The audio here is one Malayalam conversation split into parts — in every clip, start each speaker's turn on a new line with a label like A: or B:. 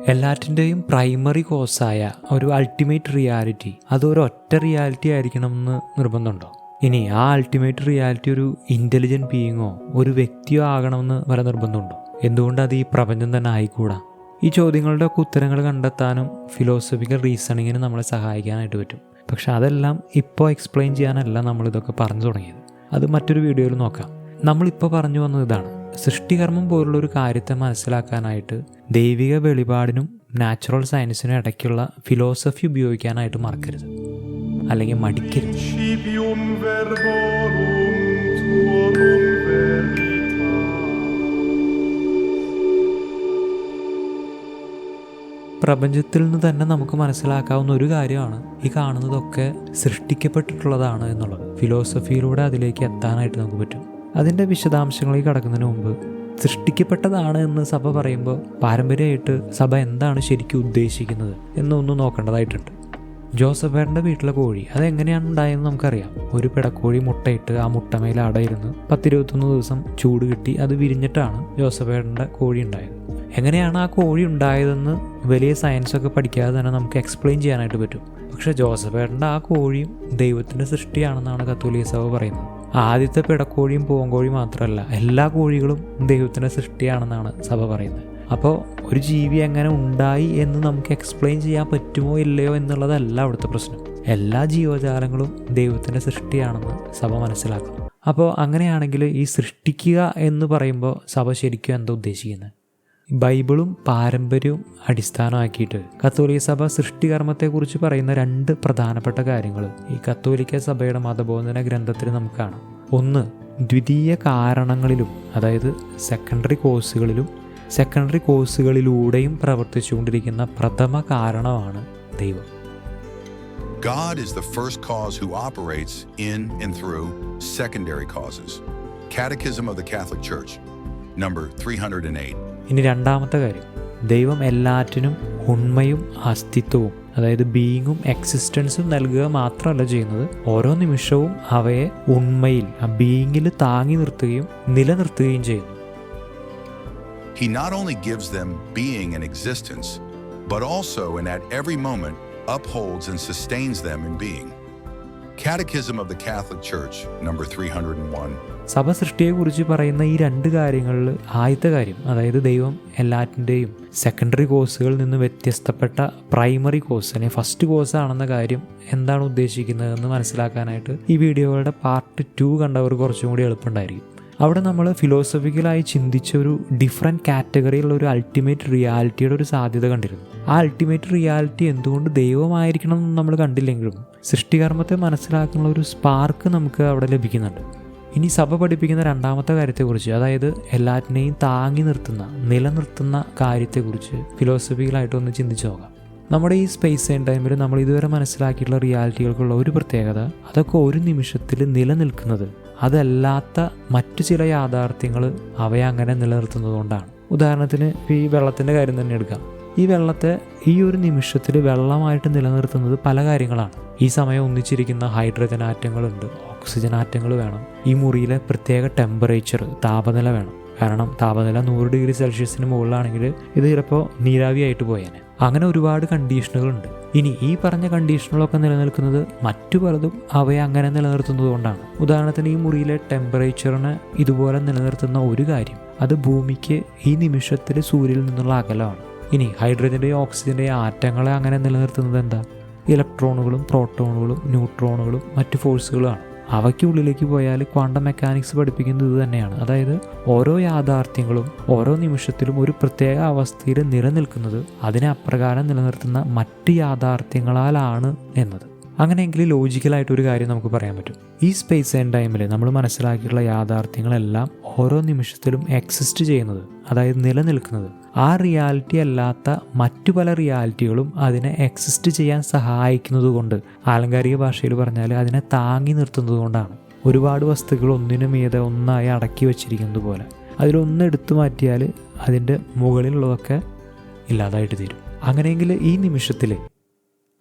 A: എല്ലാറ്റിൻ്റെയും പ്രൈമറി കോസായ ഒരു അൾട്ടിമേറ്റ് റിയാലിറ്റി അതൊരൊറ്റ റിയാലിറ്റി ആയിരിക്കണമെന്ന് നിർബന്ധമുണ്ടോ? ഇനി ആ അൾട്ടിമേറ്റ് റിയാലിറ്റി ഒരു ഇൻ്റലിജൻറ്റ് ബീയിങ്ങോ ഒരു വ്യക്തിയോ ആകണമെന്ന് വരെ നിർബന്ധമുണ്ടോ? എന്തുകൊണ്ട് അത് ഈ പ്രപഞ്ചം തന്നെ ആയിക്കൂടാ? ഈ ചോദ്യങ്ങളുടെ ഒക്കെ ഉത്തരങ്ങൾ കണ്ടെത്താനും ഫിലോസഫിക്കൽ റീസണിങ്ങിന് നമ്മളെ സഹായിക്കാനായിട്ട് പറ്റും. പക്ഷെ അതെല്ലാം ഇപ്പോൾ എക്സ്പ്ലെയിൻ ചെയ്യാനല്ല നമ്മളിതൊക്കെ പറഞ്ഞു തുടങ്ങിയത്. അത് മറ്റൊരു വീഡിയോയിൽ നോക്കാം. നമ്മളിപ്പോൾ പറഞ്ഞു വന്നത് ഇതാണ്: സൃഷ്ടികർമ്മം പോലുള്ളൊരു കാര്യത്തെ മനസ്സിലാക്കാനായിട്ട് ദൈവിക വെളിപാടിനും നാച്ചുറൽ സയൻസിനും ഇടയ്ക്കുള്ള ഫിലോസഫി ഉപയോഗിക്കാനായിട്ട് മറക്കരുത്, അല്ലെങ്കിൽ മടിക്കരുത്. പ്രപഞ്ചത്തിൽ നിന്ന് തന്നെ നമുക്ക് മനസ്സിലാക്കാവുന്ന ഒരു കാര്യമാണ് ഈ കാണുന്നതൊക്കെ സൃഷ്ടിക്കപ്പെട്ടിട്ടുള്ളതാണ് എന്നുള്ളത്. ഫിലോസഫിയിലൂടെ അതിലേക്ക് എത്താനായിട്ട് നമുക്ക് പറ്റും. അതിൻ്റെ വിശദാംശങ്ങളിലേക്ക് കടക്കുന്നതിന് മുമ്പ് സൃഷ്ടിക്കപ്പെട്ടതാണ് എന്ന് സഭ പറയുമ്പോൾ പാരമ്പര്യമായിട്ട് സഭ എന്താണ് ശരിക്കും ഉദ്ദേശിക്കുന്നത് എന്നൊന്നും നോക്കേണ്ടതായിട്ടുണ്ട്. ജോസഫേട്ടൻ്റെ വീട്ടിലെ കോഴി അതെങ്ങനെയാണ് ഉണ്ടായതെന്ന് നമുക്കറിയാം. ഒരു പിടക്കോഴി മുട്ടയിട്ട് ആ മുട്ടമേൽ അടയിരുന്ന് 10-21 ദിവസം ചൂട് കിട്ടി അത് വിരിഞ്ഞിട്ടാണ് ജോസഫേട്ടൻ്റെ കോഴി ഉണ്ടായത്. എങ്ങനെയാണ് ആ കോഴി ഉണ്ടായതെന്ന് വലിയ സയൻസൊക്കെ പഠിക്കാതെ തന്നെ നമുക്ക് എക്സ്പ്ലെയിൻ ചെയ്യാനായിട്ട് പറ്റും. പക്ഷേ ജോസഫേട്ടൻ്റെ ആ കോഴിയും ദൈവത്തിൻ്റെ സൃഷ്ടിയാണെന്നാണ് കത്തോലിക്ക സഭ പറയുന്നത്. ആദ്യത്തെ പിടക്കോഴിയും പൂവൻകോഴിയും മാത്രമല്ല, എല്ലാ കോഴികളും ദൈവത്തിൻ്റെ സൃഷ്ടിയാണെന്നാണ് സഭ പറയുന്നത്. അപ്പോൾ ഒരു ജീവി എങ്ങനെ ഉണ്ടായി എന്ന് നമുക്ക് എക്സ്പ്ലെയിൻ ചെയ്യാൻ പറ്റുമോ ഇല്ലയോ എന്നുള്ളതല്ല അവിടുത്തെ പ്രശ്നം. എല്ലാ ജീവജാലങ്ങളും ദൈവത്തിൻ്റെ സൃഷ്ടിയാണെന്ന് സഭ മനസ്സിലാക്കണം. അപ്പോൾ അങ്ങനെയാണെങ്കിൽ ഈ സൃഷ്ടിക്കുക എന്ന് പറയുമ്പോൾ സഭ ശരിക്കും എന്താ ഉദ്ദേശിക്കുന്നത്? ബൈബിളും പാരമ്പര്യവും അടിസ്ഥാനമാക്കിയിട്ട് കത്തോലിക്ക സഭ സൃഷ്ടികർമ്മത്തെക്കുറിച്ച് പറയുന്ന 2 പ്രധാനപ്പെട്ട കാര്യങ്ങൾ ഈ കത്തോലിക്ക സഭയുടെ മതബോധന ഗ്രന്ഥത്തിൽ നമുക്ക് കാണാം. ഒന്ന്, ദ്വിതീയ കാരണങ്ങളിലും അതായത് സെക്കൻഡറി കോഴ്സുകളിലൂടെയും പ്രവർത്തിച്ചുകൊണ്ടിരിക്കുന്ന പ്രഥമ കാരണമാണ് ദൈവം.
B: God is the first cause who operates in and through secondary causes. Catechism of the Catholic Church, number 308.
A: ഇനി രണ്ടാമത്തെ കാര്യം, ദൈവം എല്ലാറ്റിനും ഉണ്മയും അസ്തിത്വവും അതായത് ബീയിങ്ങും എക്സിസ്റ്റൻസും നൽകുക മാത്രമല്ല ചെയ്യുന്നത്, ഓരോ നിമിഷവും അവയെ ഉണ്മയിൽ ആ ബീയിങ്ങിൽ താങ്ങി നിർത്തുകയും നിലനിർത്തുകയും ചെയ്യുന്നു.
B: He not only gives them being and existence, but also and at every moment upholds and sustains them in being. Catechism of the Catholic Church, number 301.
A: സഭ സൃഷ്ടിയെക്കുറിച്ച് പറയുന്ന ഈ 2 കാര്യങ്ങളിൽ ആദ്യത്തെ കാര്യം, അതായത് ദൈവം എല്ലാറ്റിൻ്റെയും സെക്കൻഡറി കോഴ്സുകളിൽ നിന്ന് വ്യത്യസ്തപ്പെട്ട പ്രൈമറി കോഴ്സ് അല്ലെങ്കിൽ ഫസ്റ്റ് കോഴ്സ് ആണെന്ന കാര്യം എന്താണ് ഉദ്ദേശിക്കുന്നതെന്ന് മനസ്സിലാക്കാനായിട്ട് ഈ വീഡിയോകളുടെ പാർട്ട് 2 കണ്ടവർ കുറച്ചും കൂടി എളുപ്പമുണ്ടായിരിക്കും. അവിടെ നമ്മൾ ഫിലോസഫിക്കലായി ചിന്തിച്ച ഒരു ഡിഫറെൻറ്റ് കാറ്റഗറിയിലുള്ള ഒരു അൾട്ടിമേറ്റ് റിയാലിറ്റിയുടെ ഒരു സാധ്യത കണ്ടിരുന്നു. ആ അൾട്ടിമേറ്റ് റിയാലിറ്റി എന്തുകൊണ്ട് ദൈവമായിരിക്കണം എന്ന് നമ്മൾ കണ്ടില്ലെങ്കിലും സൃഷ്ടികർമ്മത്തെ മനസ്സിലാക്കുന്ന ഒരു സ്പാർക്ക് നമുക്ക് അവിടെ ലഭിക്കുന്നുണ്ട്. ഇനി സഭ പഠിപ്പിക്കുന്ന 2ാമത്തെ കാര്യത്തെക്കുറിച്ച്, അതായത് എല്ലാറ്റിനെയും താങ്ങി നിർത്തുന്ന നിലനിർത്തുന്ന കാര്യത്തെക്കുറിച്ച് ഫിലോസഫിക്കലായിട്ടൊന്ന് ചിന്തിച്ച് നോക്കാം. നമ്മുടെ ഈ സ്പേസ് ആൻഡ് ടൈമിൽ നമ്മൾ ഇതുവരെ മനസ്സിലാക്കിയിട്ടുള്ള റിയാലിറ്റികൾക്കുള്ള ഒരു പ്രത്യേകത, അതൊക്കെ ഒരു നിമിഷത്തിൽ നിലനിൽക്കുന്നത് അതല്ലാത്ത മറ്റു ചില യാഥാർത്ഥ്യങ്ങൾ അവയെ അങ്ങനെ നിലനിർത്തുന്നത് കൊണ്ടാണ്. ഉദാഹരണത്തിന് ഈ വെള്ളത്തിൻ്റെ കാര്യം തന്നെ എടുക്കാം. ഈ വെള്ളത്തെ ഈ ഒരു നിമിഷത്തിൽ വെള്ളമായിട്ട് നിലനിർത്തുന്നത് പല കാര്യങ്ങളാണ്. ഈ സമയം ഒന്നിച്ചിരിക്കുന്ന ഹൈഡ്രജൻ ആറ്റങ്ങളുണ്ട്, ഓക്സിജൻ ആറ്റങ്ങൾ വേണം, ഈ മുറിയിലെ പ്രത്യേക ടെമ്പറേച്ചർ താപനില വേണം. കാരണം താപനില 100 ഡിഗ്രി സെൽഷ്യസിന് മുകളിലാണെങ്കിൽ ഇത് ചിലപ്പോൾ നീരാവിയായിട്ട് പോയേനെ. അങ്ങനെ ഒരുപാട് കണ്ടീഷനുകളുണ്ട്. ഇനി ഈ പറഞ്ഞ കണ്ടീഷനുകളൊക്കെ നിലനിൽക്കുന്നത് മറ്റു പലതും അവയെ അങ്ങനെ നിലനിർത്തുന്നത് കൊണ്ടാണ്. ഉദാഹരണത്തിന് ഈ മുറിയിലെ ടെമ്പറേച്ചറിനെ ഇതുപോലെ നിലനിർത്തുന്ന ഒരു കാര്യം, അത് ഭൂമിക്ക് ഈ നിമിഷത്തിൽ സൂര്യനിൽ നിന്നുള്ള അകലമാണ്. ഇനി ഹൈഡ്രജൻ്റെയും ഓക്സിജൻ്റെയും ആറ്റങ്ങളെ അങ്ങനെ നിലനിർത്തുന്നത് എന്താ? ഇലക്ട്രോണുകളും പ്രോട്ടോണുകളും ന്യൂട്രോണുകളും മറ്റു ഫോഴ്സുകളുമാണ്. അവയ്ക്കുള്ളിലേക്ക് പോയാൽ ക്വാണ്ടം മെക്കാനിക്സ് പഠിപ്പിക്കുന്നത് ഇത് തന്നെയാണ്. അതായത് ഓരോ യാഥാർത്ഥ്യങ്ങളും ഓരോ നിമിഷത്തിലും ഒരു പ്രത്യേക അവസ്ഥയിൽ നിലനിൽക്കുന്നത് അതിനെ അപ്രകാരം നിലനിർത്തുന്ന മറ്റ് യാഥാർത്ഥ്യങ്ങളാലാണ് എന്നത്. അങ്ങനെയെങ്കിൽ ലോജിക്കലായിട്ടൊരു കാര്യം നമുക്ക് പറയാൻ പറ്റും. ഈ സ്പേസ് ആൻഡ് ടൈമിൽ നമ്മൾ മനസ്സിലാക്കിയിട്ടുള്ള യാഥാർത്ഥ്യങ്ങളെല്ലാം ഓരോ നിമിഷത്തിലും എക്സിസ്റ്റ് ചെയ്യുന്നത്, അതായത് നിലനിൽക്കുന്നത് ആ റിയാലിറ്റി അല്ലാത്ത മറ്റു പല റിയാലിറ്റികളും അതിനെ എക്സിസ്റ്റ് ചെയ്യാൻ സഹായിക്കുന്നത് കൊണ്ട്, ആലങ്കാരിക ഭാഷയിൽ പറഞ്ഞാൽ അതിനെ താങ്ങി നിർത്തുന്നത് കൊണ്ടാണ്. ഒരുപാട് വസ്തുക്കൾ ഒന്നിനു മീതെ ഒന്നായി അടക്കി വച്ചിരിക്കുന്നത് പോലെ അതിലൊന്ന് എടുത്തു മാറ്റിയാൽ അതിൻ്റെ മുകളിലുള്ളതൊക്കെ ഇല്ലാതായിട്ട് തീരും. അങ്ങനെയെങ്കിൽ ഈ നിമിഷത്തിൽ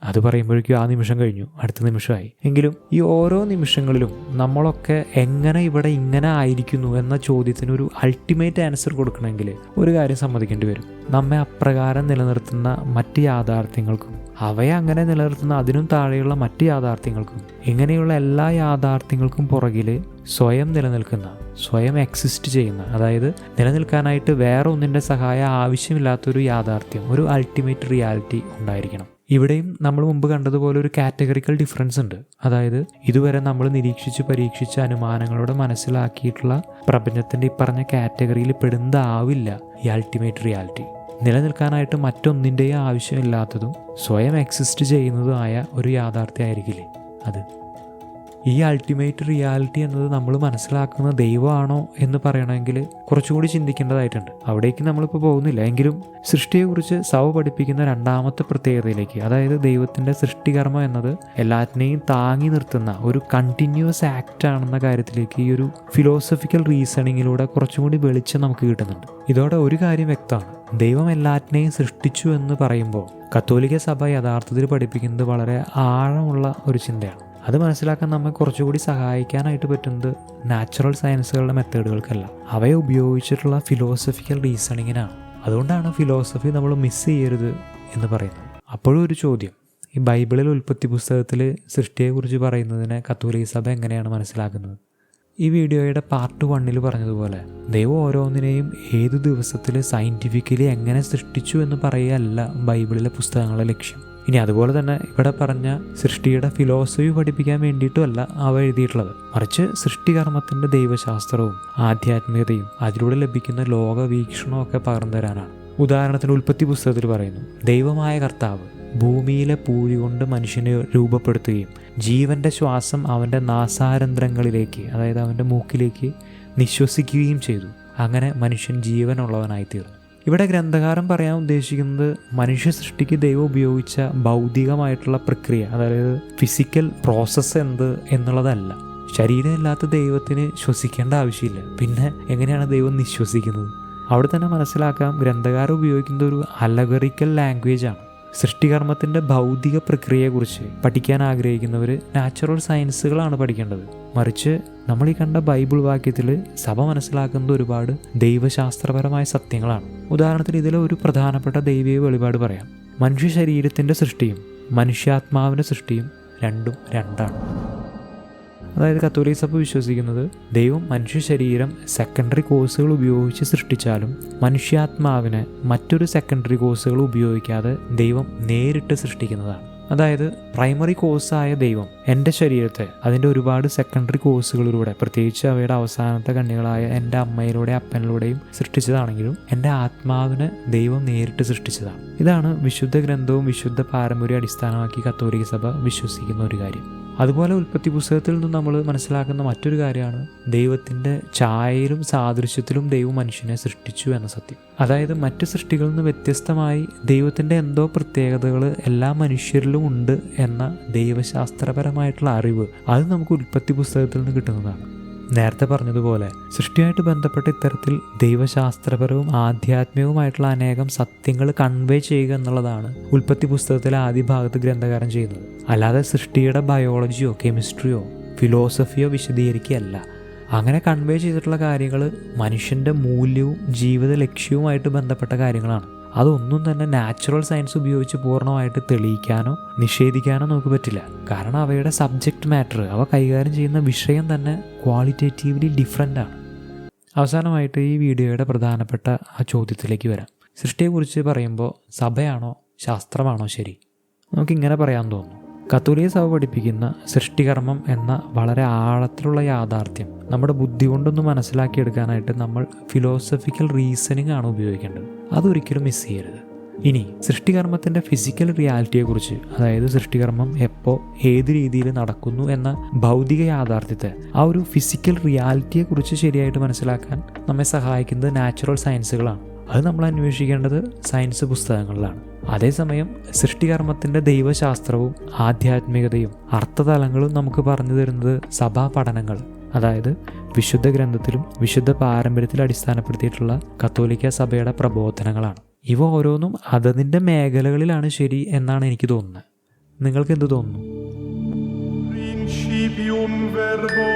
A: അത് പറയുമ്പോഴേക്കും ആ നിമിഷം കഴിഞ്ഞു, അടുത്ത നിമിഷമായി. എങ്കിലും ഈ ഓരോ നിമിഷങ്ങളിലും നമ്മളൊക്കെ എങ്ങനെ ഇവിടെ ഇങ്ങനെ ആയിരിക്കുന്നു എന്ന ചോദ്യത്തിന് ഒരു അൾട്ടിമേറ്റ് ആൻസർ കൊടുക്കണമെങ്കിൽ ഒരു കാര്യം സമ്മതിക്കേണ്ടി വരും. നമ്മെ അപ്രകാരം നിലനിർത്തുന്ന മറ്റ് യാഥാർത്ഥ്യങ്ങൾക്കും അവയെ അങ്ങനെ നിലനിർത്തുന്ന അതിനും താഴെയുള്ള മറ്റ് യാഥാർത്ഥ്യങ്ങൾക്കും ഇങ്ങനെയുള്ള എല്ലാ യാഥാർത്ഥ്യങ്ങൾക്കും പുറകിൽ സ്വയം നിലനിൽക്കുന്ന, സ്വയം എക്സിസ്റ്റ് ചെയ്യുന്ന, അതായത് നിലനിൽക്കാനായിട്ട് വേറെ ഒന്നിൻ്റെ സഹായം ആവശ്യമില്ലാത്തൊരു യാഥാർത്ഥ്യം, ഒരു അൾട്ടിമേറ്റ് റിയാലിറ്റി ഉണ്ടായിരിക്കണം. ഇവിടെയും നമ്മൾ മുമ്പ് കണ്ടതുപോലെ ഒരു കാറ്റഗറിക്കൽ ഡിഫറൻസ് ഉണ്ട്. അതായത് ഇതുവരെ നമ്മൾ നിരീക്ഷിച്ച് പരീക്ഷിച്ച അനുമാനങ്ങളോടെ മനസ്സിലാക്കിയിട്ടുള്ള പ്രപഞ്ചത്തിൻ്റെ ഈ പറഞ്ഞ കാറ്റഗറിയിൽ പെടുന്നതാവില്ല ഈ അൾട്ടിമേറ്റ് റിയാലിറ്റി. നിലനിൽക്കാനായിട്ട് മറ്റൊന്നിൻ്റെയും ആവശ്യമില്ലാത്തതും സ്വയം എക്സിസ്റ്റ് ചെയ്യുന്നതുമായ ഒരു യാഥാർത്ഥ്യമായിരിക്കില്ലേ അത്. ഈ അൾട്ടിമേറ്റ് റിയാലിറ്റി എന്നത് നമ്മൾ മനസ്സിലാക്കുന്ന ദൈവമാണോ എന്ന് പറയണമെങ്കിൽ കുറച്ചുകൂടി ചിന്തിക്കേണ്ടതായിട്ടുണ്ട്. അവിടേക്ക് നമ്മളിപ്പോൾ പോകുന്നില്ല. എങ്കിലും സൃഷ്ടിയെക്കുറിച്ച് സഭ പഠിപ്പിക്കുന്ന രണ്ടാമത്തെ പ്രത്യേകതയിലേക്ക്, അതായത് ദൈവത്തിൻ്റെ സൃഷ്ടികർമ്മം എന്നത് എല്ലാറ്റിനെയും താങ്ങി നിർത്തുന്ന ഒരു കണ്ടിന്യൂസ് ആക്റ്റ് ആണെന്ന കാര്യത്തിലേക്ക് ഈ ഒരു ഫിലോസഫിക്കൽ റീസണിങ്ങിലൂടെ കുറച്ചും കൂടി വെളിച്ചം നമുക്ക് കിട്ടുന്നുണ്ട്. ഇതോടെ ഒരു കാര്യം വ്യക്തമാണ്, ദൈവം എല്ലാറ്റിനെയും സൃഷ്ടിച്ചു എന്ന് പറയുമ്പോൾ കത്തോലിക്ക സഭ യഥാർത്ഥത്തിൽ പഠിപ്പിക്കുന്നത് വളരെ ആഴമുള്ള ഒരു ചിന്തയാണ്. അത് മനസ്സിലാക്കാൻ നമ്മെ കുറച്ചുകൂടി സഹായിക്കാനായിട്ട് പറ്റുന്നത് നാച്ചുറൽ സയൻസുകളുടെ മെത്തേഡുകൾക്കല്ല, അവയെ ഉപയോഗിച്ചിട്ടുള്ള ഫിലോസഫിക്കൽ റീസണിങ്ങിനാണ്. അതുകൊണ്ടാണ് ഫിലോസഫി നമ്മൾ മിസ് ചെയ്യരുത് എന്ന് പറയുന്നത്. അപ്പോഴും ഒരു ചോദ്യം, ഈ ബൈബിളിൽ ഉൽപ്പത്തി പുസ്തകത്തിൽ സൃഷ്ടിയെക്കുറിച്ച് പറയുന്നതിനെ കത്തോലിക്ക സഭ എങ്ങനെയാണ് മനസ്സിലാക്കുന്നത്? ഈ വീഡിയോയുടെ പാർട്ട് 1 പറഞ്ഞതുപോലെ ദൈവം ഓരോന്നിനെയും ഏതു ദിവസത്തിൽ സയൻറ്റിഫിക്കലി എങ്ങനെ സൃഷ്ടിച്ചു എന്ന് പറയുകയല്ല ബൈബിളിലെ പുസ്തകങ്ങളുടെ ലക്ഷ്യം. ഇനി അതുപോലെ തന്നെ ഇവിടെ പറഞ്ഞ സൃഷ്ടിയുടെ ഫിലോസഫി പഠിപ്പിക്കാൻ വേണ്ടിയിട്ടുമല്ല അവ എഴുതിയിട്ടുള്ളത്, മറിച്ച് സൃഷ്ടികർമ്മത്തിൻ്റെ ദൈവശാസ്ത്രവും ആധ്യാത്മികതയും അതിലൂടെ ലഭിക്കുന്ന ലോകവീക്ഷണവും ഒക്കെ പകർന്നു തരാനാണ്. ഉദാഹരണത്തിന് ഉൽപ്പത്തി പുസ്തകത്തിൽ പറയുന്നു, ദൈവമായ കർത്താവ് ഭൂമിയിലെ പൂഴി കൊണ്ട് മനുഷ്യനെ രൂപപ്പെടുത്തുകയും ജീവൻ്റെ ശ്വാസം അവൻ്റെ നാസാരന്ധ്രങ്ങളിലേക്ക്, അതായത് അവൻ്റെ മൂക്കിലേക്ക് നിശ്വസിക്കുകയും ചെയ്തു. അങ്ങനെ മനുഷ്യൻ ജീവനുള്ളവനായി തീർന്നു. ഇവിടെ ഗ്രന്ഥകാരൻ പറയാൻ ഉദ്ദേശിക്കുന്നത് മനുഷ്യ സൃഷ്ടിക്ക് ദൈവം ഉപയോഗിച്ച ഭൗതികമായിട്ടുള്ള പ്രക്രിയ, അതായത് ഫിസിക്കൽ പ്രോസസ്സ് എന്ത് എന്നുള്ളതല്ല. ശരീരമില്ലാത്ത ദൈവത്തിന് ശ്വസിക്കേണ്ട ആവശ്യമില്ല, പിന്നെ എങ്ങനെയാണ് ദൈവം നിശ്വസിക്കുന്നത്? അവിടെ തന്നെ മനസ്സിലാക്കാം, ഗ്രന്ഥകാരൻ ഉപയോഗിക്കുന്നത് ഒരു അലഗറിക്കൽ ലാംഗ്വേജാണ്. സൃഷ്ടികർമ്മത്തിൻ്റെ ഭൗതിക പ്രക്രിയയെക്കുറിച്ച് പഠിക്കാൻ ആഗ്രഹിക്കുന്നവർ നാച്ചുറൽ സയൻസുകളാണ് പഠിക്കേണ്ടത്. മറിച്ച് നമ്മൾ ഈ കണ്ട ബൈബിൾ വാക്യത്തിൽ സഭ മനസ്സിലാക്കുന്നത് ഒരുപാട് ദൈവശാസ്ത്രപരമായ സത്യങ്ങളാണ്. ഉദാഹരണത്തിന് ഇതിലെ ഒരു പ്രധാനപ്പെട്ട ദൈവീയ വെളിപാട് പറയാം. മനുഷ്യ ശരീരത്തിൻ്റെ സൃഷ്ടിയും മനുഷ്യാത്മാവിൻ്റെ സൃഷ്ടിയും രണ്ടും രണ്ടാണ്. അതായത് കത്തോലിക്ക സഭ വിശ്വസിക്കുന്നത് ദൈവം മനുഷ്യ ശരീരം സെക്കൻഡറി കോഴ്സുകൾ ഉപയോഗിച്ച് സൃഷ്ടിച്ചാലും മനുഷ്യാത്മാവിനെ മറ്റൊരു സെക്കൻഡറി കോഴ്സുകൾ ഉപയോഗിക്കാതെ ദൈവം നേരിട്ട് സൃഷ്ടിക്കുന്നതാണ്. അതായത് പ്രൈമറി കോഴ്സായ ദൈവം എൻ്റെ ശരീരത്തെ അതിൻ്റെ ഒരുപാട് സെക്കൻഡറി കോഴ്സുകളിലൂടെ, പ്രത്യേകിച്ച് അവയുടെ അവസാനത്തെ കണ്ണികളായ എൻ്റെ അമ്മയിലൂടെയും അപ്പനിലൂടെയും സൃഷ്ടിച്ചതാണെങ്കിലും എൻ്റെ ആത്മാവിനെ ദൈവം നേരിട്ട് സൃഷ്ടിച്ചതാണ്. ഇതാണ് വിശുദ്ധ ഗ്രന്ഥവും വിശുദ്ധ പാരമ്പര്യം അടിസ്ഥാനമാക്കി കത്തോലിക്ക സഭ വിശ്വസിക്കുന്ന ഒരു കാര്യം. അതുപോലെ ഉൽപ്പത്തി പുസ്തകത്തിൽ നിന്നും നമ്മൾ മനസ്സിലാക്കുന്ന മറ്റൊരു കാര്യമാണ് ദൈവത്തിൻ്റെ ഛായയിലും സാദൃശ്യത്തിലും ദൈവം മനുഷ്യനെ സൃഷ്ടിച്ചു എന്ന സത്യം. അതായത് മറ്റ് സൃഷ്ടികളിൽ നിന്ന് വ്യത്യസ്തമായി ദൈവത്തിൻ്റെ എന്തോ പ്രത്യേകതകൾ എല്ലാ മനുഷ്യരിലും ഉണ്ട് എന്ന ദൈവശാസ്ത്രപരമായിട്ടുള്ള അറിവ് അത് നമുക്ക് ഉൽപ്പത്തി പുസ്തകത്തിൽ നിന്ന് കിട്ടുന്നതാണ്. നേരത്തെ പറഞ്ഞതുപോലെ സൃഷ്ടിയായിട്ട് ബന്ധപ്പെട്ട ഇത്തരത്തിൽ ദൈവശാസ്ത്രപരവും ആധ്യാത്മികവുമായിട്ടുള്ള അനേകം സത്യങ്ങൾ കൺവേ ചെയ്യുക എന്നുള്ളതാണ് ഉൽപ്പത്തി പുസ്തകത്തിലെ ആദ്യ ഭാഗത്ത് ഗ്രന്ഥകാരൻ ചെയ്യുന്നത്. അല്ലാതെ സൃഷ്ടിയുടെ ബയോളജിയോ കെമിസ്ട്രിയോ ഫിലോസഫിയോ വിശദീകരിക്കുകയല്ല. അങ്ങനെ കൺവേ ചെയ്തിട്ടുള്ള കാര്യങ്ങൾ മനുഷ്യൻ്റെ മൂല്യവും ജീവിത ലക്ഷ്യവുമായിട്ട് ബന്ധപ്പെട്ട കാര്യങ്ങളാണ്. അതൊന്നും തന്നെ നാച്ചുറൽ സയൻസ് ഉപയോഗിച്ച് പൂർണ്ണമായിട്ട് തെളിയിക്കാനോ നിഷേധിക്കാനോ നമുക്ക് പറ്റില്ല. കാരണം അവയുടെ സബ്ജക്റ്റ് മാറ്റർ, അവ കൈകാര്യം ചെയ്യുന്ന വിഷയം തന്നെ ക്വാളിറ്റേറ്റീവ്ലി ഡിഫറൻ്റ് ആണ്. അവസാനമായിട്ട് ഈ വീഡിയോയുടെ പ്രധാനപ്പെട്ട ആ ചോദ്യത്തിലേക്ക് വരാം. സൃഷ്ടിയെക്കുറിച്ച് പറയുമ്പോൾ സഭയാണോ ശാസ്ത്രമാണോ ശരി? നമുക്കിങ്ങനെ പറയാൻ തോന്നുന്നു. കത്തോലിക്ക സഭ പഠിപ്പിക്കുന്ന സൃഷ്ടികർമ്മം എന്ന വളരെ ആഴത്തിലുള്ള യാഥാർത്ഥ്യം നമ്മുടെ ബുദ്ധി കൊണ്ടൊന്ന് മനസ്സിലാക്കിയെടുക്കാനായിട്ട് നമ്മൾ ഫിലോസഫിക്കൽ റീസണിങ് ആണ് ഉപയോഗിക്കേണ്ടത്. അതൊരിക്കലും മിസ് ചെയ്യരുത്. ഇനി സൃഷ്ടികർമ്മത്തിൻ്റെ ഫിസിക്കൽ റിയാലിറ്റിയെക്കുറിച്ച്, അതായത് സൃഷ്ടികർമ്മം എപ്പോൾ ഏത് രീതിയിൽ നടക്കുന്നു എന്ന ഭൗതിക യാഥാർത്ഥ്യത്തെ, ആ ഒരു ഫിസിക്കൽ റിയാലിറ്റിയെക്കുറിച്ച് ശരിയായിട്ട് മനസ്സിലാക്കാൻ നമ്മെ സഹായിക്കുന്നത് നാച്ചുറൽ സയൻസുകളാണ്. അത് നമ്മൾ അന്വേഷിക്കേണ്ടത് സയൻസ് പുസ്തകങ്ങളിലാണ്. അതേസമയം സൃഷ്ടികർമ്മത്തിൻ്റെ ദൈവശാസ്ത്രവും ആധ്യാത്മികതയും അർത്ഥതലങ്ങളും നമുക്ക് പറഞ്ഞു തരുന്നത് സഭാ പഠനങ്ങൾ, അതായത് വിശുദ്ധ ഗ്രന്ഥത്തിലും വിശുദ്ധ പാരമ്പര്യത്തിലും അടിസ്ഥാനപ്പെടുത്തിയിട്ടുള്ള കത്തോലിക്ക സഭയുടെ പ്രബോധനങ്ങളാണ്. ഇവ ഓരോന്നും അതതിൻ്റെ മേഖലകളിലാണ് ശരി എന്നാണ് എനിക്ക് തോന്നുന്നത്. നിങ്ങൾക്ക് എന്ത് തോന്നുന്നു?
C: Principium Verbo